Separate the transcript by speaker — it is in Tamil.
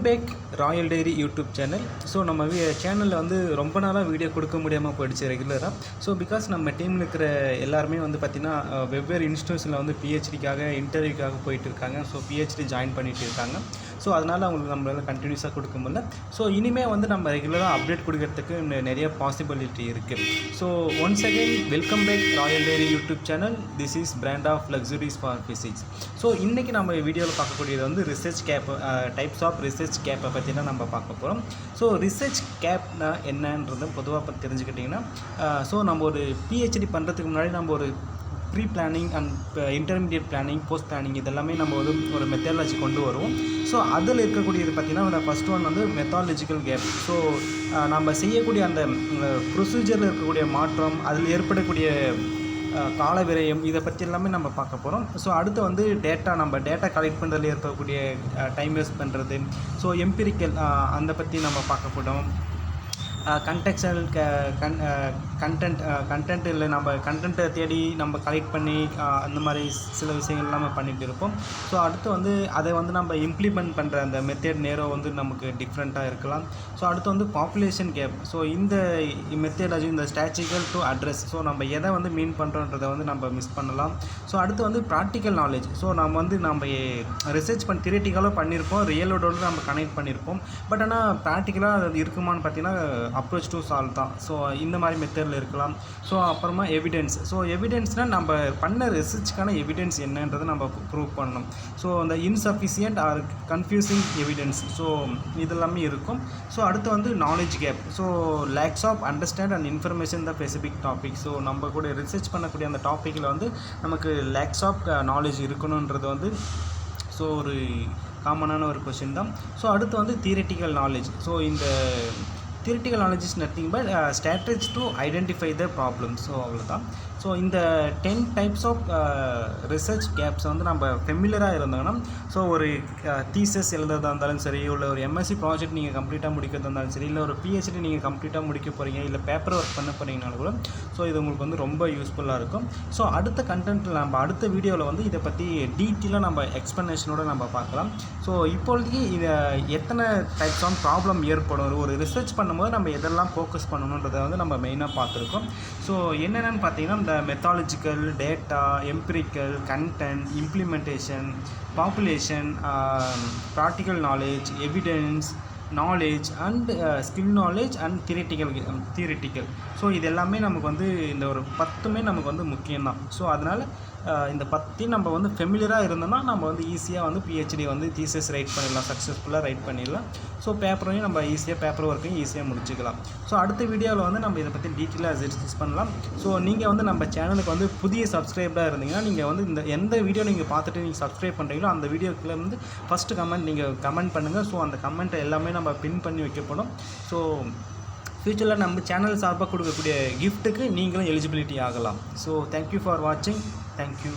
Speaker 1: Back royal diary YouTube channel. So நம்ம சேனலில் வந்து ரொம்ப நாளாக வீடியோ கொடுக்க முடியாமல் போயிடுச்சு ரெகுலராக. ஸோ பிகாஸ் நம்ம டீமில் இருக்கிற எல்லாருமே வந்து பார்த்திங்கன்னா வெவ்வேறு இன்ஸ்டியூஷனில் வந்து பிஹெச்டிக்காக இன்டர்வியூக்காக போயிட்டு இருக்காங்க. ஸோ பிஹெச்டி ஜாயின் பண்ணிகிட்டு இருக்காங்க. ஸோ அதனால் அவங்களுக்கு நம்மளால் கண்டினியூஸாக கொடுக்க முடியல. ஸோ இனிமேல் வந்து நம்ம ரெகுலராக அப்டேட் கொடுக்கறதுக்கு நிறைய பாசிபிலிட்டி இருக்குது. So once again welcome back royal diary YouTube channel. This is brand of luxuries for physics. So இன்றைக்கி நம்ம வீடியோவில் பார்க்கக்கூடியது வந்து research gap, types of research கேப்பை பற்றி தான் நம்ம பார்க்க போகிறோம். ஸோ ரிசர்ச் கேப்னா என்னன்றது பொதுவாக தெரிஞ்சுக்கிட்டிங்கன்னா, ஸோ நம்ம ஒரு பிஹெச்டி பண்ணுறதுக்கு முன்னாடி நம்ம ஒரு pre planning and intermediate planning, post planning இதெல்லாமே நம்ம வந்து ஒரு மெத்தடாலஜி கொண்டு வருவோம். ஸோ அதில் இருக்கக்கூடியது பார்த்திங்கன்னா ஃபஸ்ட் ஒன் வந்து மெத்தாலஜிக்கல் கேப். ஸோ நம்ம செய்யக்கூடிய அந்த ப்ரொசீஜரில் இருக்கக்கூடிய மாற்றம், அதில் ஏற்படக்கூடிய கால விரயம், இதை பற்றி எல்லாமே நம்ம பார்க்க போகிறோம். ஸோ அடுத்து வந்து நம்ம டேட்டா கலெக்ட் பண்ணுறதுல இருக்கக்கூடிய டைம் வேஸ்ட் பண்ணுறது, ஸோ எம்பிரிக்கல் அந்த பற்றி நம்ம பார்க்க போகிறோம். கண்டெக்சுவல் கண்டென்ட் இல்லை, நம்ம கண்டென்ட்டை தேடி நம்ம கலெக்ட் பண்ணி அந்த மாதிரி சில விஷயங்கள் நம்ம பண்ணிகிட்டு இருப்போம். ஸோ அடுத்து வந்து அதை வந்து நம்ம இம்ப்ளிமெண்ட் பண்ணுற அந்த மெத்தட் நேரம் வந்து நமக்கு டிஃப்ரெண்ட்டாக இருக்கலாம். ஸோ அடுத்து வந்து பாப்புலேஷன் கேப். ஸோ இந்த மெத்தடாலஜி, இந்த ஸ்டாட்டிஸ்டிக்கல் டு அட்ரஸ், ஸோ நம்ம எதை வந்து மீன் பண்ணுறோன்றதை வந்து நம்ம மிஸ் பண்ணலாம். ஸோ அடுத்து வந்து ப்ராக்டிக்கல் நாலேஜ். ஸோ நம்ம ரிசர்ச் தியரிட்டிக்கலாக பண்ணியிருப்போம், ரியலோட நம்ம கனெக்ட் பண்ணியிருப்போம். பட் ஆனால் ப்ராக்டிக்கலாக அது இருக்குமான்னு பார்த்தீங்கன்னா அப்ரோச் டு சால்வ் தான். ஸோ இந்த மாதிரி மெத்தடில் இருக்கலாம். ஸோ அப்புறமா எவிடன்ஸ். ஸோ எவிடன்ஸ்னால் நம்ம பண்ண ரிசர்ச்சுக்கான எவிடன்ஸ் என்னன்றதை நம்ம ப்ரூவ் பண்ணணும். ஸோ அந்த insufficient or confusing evidence, so இதெல்லாமே இருக்கும். ஸோ அடுத்து வந்து knowledge gap. So lacks of understand and information the specific topic. So நம்ம கூட ரிசர்ச் பண்ணக்கூடிய அந்த டாப்பிக்கில் வந்து நமக்கு லேக்ஸ் ஆஃப் நாலேஜ் இருக்கணுன்றது வந்து ஸோ ஒரு காமனான ஒரு கொஷின் தான். ஸோ அடுத்து வந்து தியரிட்டிக்கல் நாலேஜ். ஸோ இந்த theoretical knowledge is nothing but strategies to identify the problems. So அவ்வளோதான். ஸோ இந்த 10 டைப்ஸ் ஆஃப் ரிசர்ச் கேப்ஸ் வந்து நம்ம ஃபெமிலியராக இருந்தாங்கன்னா, ஸோ ஒரு தீசஸ் எழுதுறதா இருந்தாலும் சரி, இல்லை ஒரு எம்எஸ்சி ப்ராஜெக்ட் நீங்கள் கம்ப்ளீட்டாக முடிக்கிறதா இருந்தாலும் சரி, இல்லை ஒரு பிஹெச்டி நீங்கள் கம்ப்ளீட்டாக முடிக்க போகிறீங்க, இல்லை பேப்பர் ஒர்க் பண்ண போகிறீங்கனாலும் கூட ஸோ இது உங்களுக்கு வந்து ரொம்ப யூஸ்ஃபுல்லாக இருக்கும். ஸோ அடுத்த கண்டென்ட்டில் நம்ம அடுத்த வீடியோவில் வந்து இதை பற்றி டீட்டெயிலாக நம்ம எக்ஸ்ப்ளனேஷனோடு நம்ம பார்க்கலாம். ஸோ இப்போதைக்கு இதை எத்தனை டைப்ஸ் ஆஃப் ப்ராப்ளம் ஏற்படும், ஒரு ரிசர்ச் பண்ணும்போது நம்ம எதெல்லாம் ஃபோக்கஸ் பண்ணணுன்றதை வந்து நம்ம மெயினாக பார்த்துருக்கோம். ஸோ என்னென்னு பார்த்தீங்கன்னா, இந்த methodological, data, empirical, content, implementation, population, practical knowledge, evidence knowledge and skill knowledge and theoretical. So இது எல்லாமே நமக்கு வந்து இந்த ஒரு 10மே நமக்கு வந்து முக்கியம்தான். ஸோ அதனால் இந்த 10 நம்ம வந்து ஃபெமிலியராக இருந்தோம்னா நம்ம வந்து ஈஸியாக வந்து பிஹெச்டி வந்து தீசஸ் ரைட் பண்ணிடலாம், சக்ஸஸ்ஃபுல்லாக ரைட் பண்ணிடலாம். ஸோ பேப்பரையும் நம்ம ஈஸியாக பேப்பர் ஒர்க்கையும் ஈஸியாக முடிச்சுக்கலாம். ஸோ அடுத்த வீடியோவில் வந்து நம்ம இதை பற்றி டீட்டெயிலாக டிஸ்கஸ் பண்ணலாம். ஸோ நீங்கள் வந்து நம்ம சேனலுக்கு வந்து புதிய சப்ஸ்கிரைபராக இருந்தீங்கன்னா, நீங்கள் வந்து இந்த எந்த வீடியோ நீங்கள் பார்த்துட்டு நீங்கள் சப்ஸ்கிரைப் பண்ணுறீங்களோ அந்த வீடியோக்குள்ளே வந்து ஃபஸ்ட்டு கமெண்ட் நீங்கள் கமெண்ட் பண்ணுங்கள். ஸோ அந்த கமெண்ட்டை எல்லாமே நம்ம பின் பண்ணி வைக்கப்படும். ஸோ ஃப்யூச்சரில் நம்ம சேனல் சார்பாக கொடுக்கக்கூடிய கிஃப்ட்டுக்கு நீங்களும் எலிஜிபிலிட்டி ஆகலாம். ஸோ தேங்க்யூ ஃபார் வாட்சிங். Thank you.